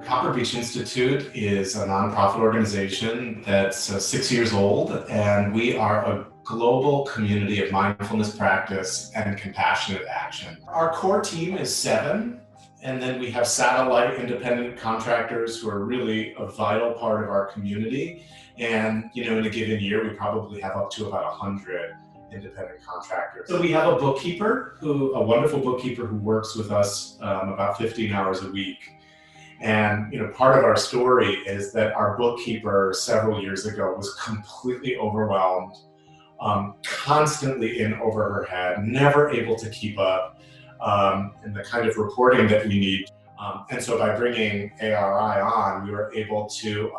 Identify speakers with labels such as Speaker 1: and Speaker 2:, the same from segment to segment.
Speaker 1: Beech Institute is a nonprofit organization that's 6 years old, and we are a global community of mindfulness practice and compassionate action. Our core team is 7, and then we have satellite independent contractors who are really a vital part of our community. And in a given year, we probably have up to about 100 independent contractors. So we have a bookkeeper, a wonderful bookkeeper who works with us about 15 hours a week. And part of our story is that our bookkeeper several years ago was completely overwhelmed, constantly in over her head, never able to keep up in the kind of reporting that we need. And so by bringing ARI on, we were able to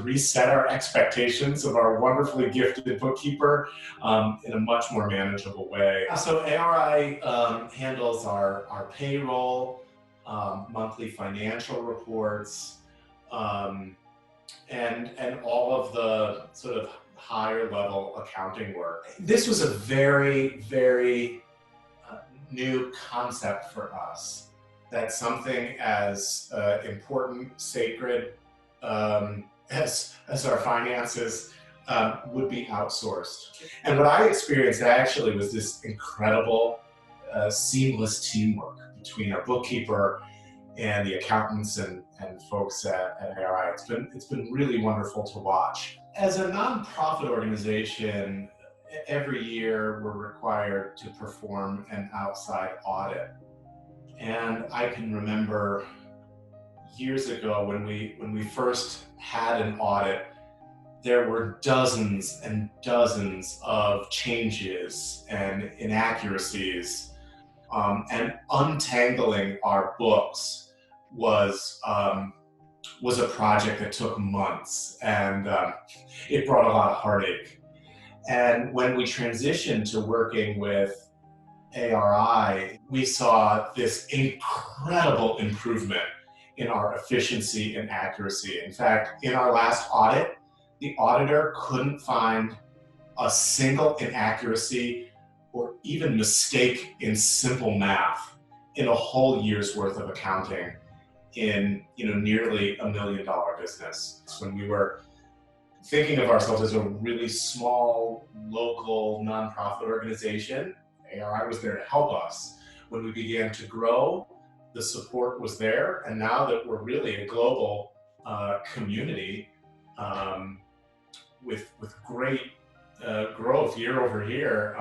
Speaker 1: reset our expectations of our wonderfully gifted bookkeeper in a much more manageable way. So ARI handles our payroll, monthly financial reports, and all of the sort of higher level accounting work. This was a very, very new concept for us, that something as important, sacred, as our finances would be outsourced. And what I experienced actually was this incredible seamless teamwork between our bookkeeper and the accountants and folks at ARI. It's been really wonderful to watch. As a nonprofit organization, every year we're required to perform an outside audit. And I can remember years ago when we first had an audit, there were dozens and dozens of changes and inaccuracies, and untangling our books was a project that took months, and it brought a lot of heartache. And when we transitioned to working with ARI, we saw this incredible improvement in our efficiency and accuracy. In fact, in our last audit, the auditor couldn't find a single inaccuracy or even mistake in simple math in a whole year's worth of accounting in nearly $1 million business. When we were thinking of ourselves as a really small, local, nonprofit organization, ARI was there to help us. When we began to grow, the support was there, and now that we're really a global community with great growth year over year,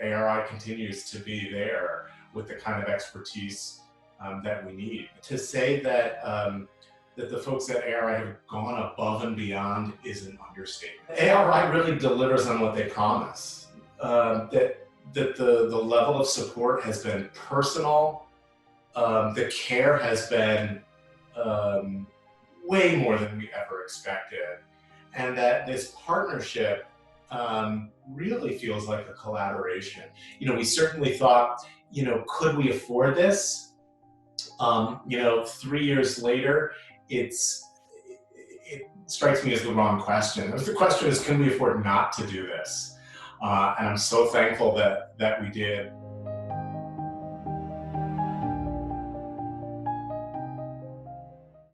Speaker 1: ARI continues to be there with the kind of expertise that we need. To say that that the folks at ARI have gone above and beyond is an understatement. ARI really delivers on what they promise. That the level of support has been personal. The care has been way more than we ever expected. And that this partnership really feels like a collaboration. We certainly thought, could we afford this? 3 years later, it strikes me as the wrong question. The question is, can we afford not to do this? And I'm so thankful that we did.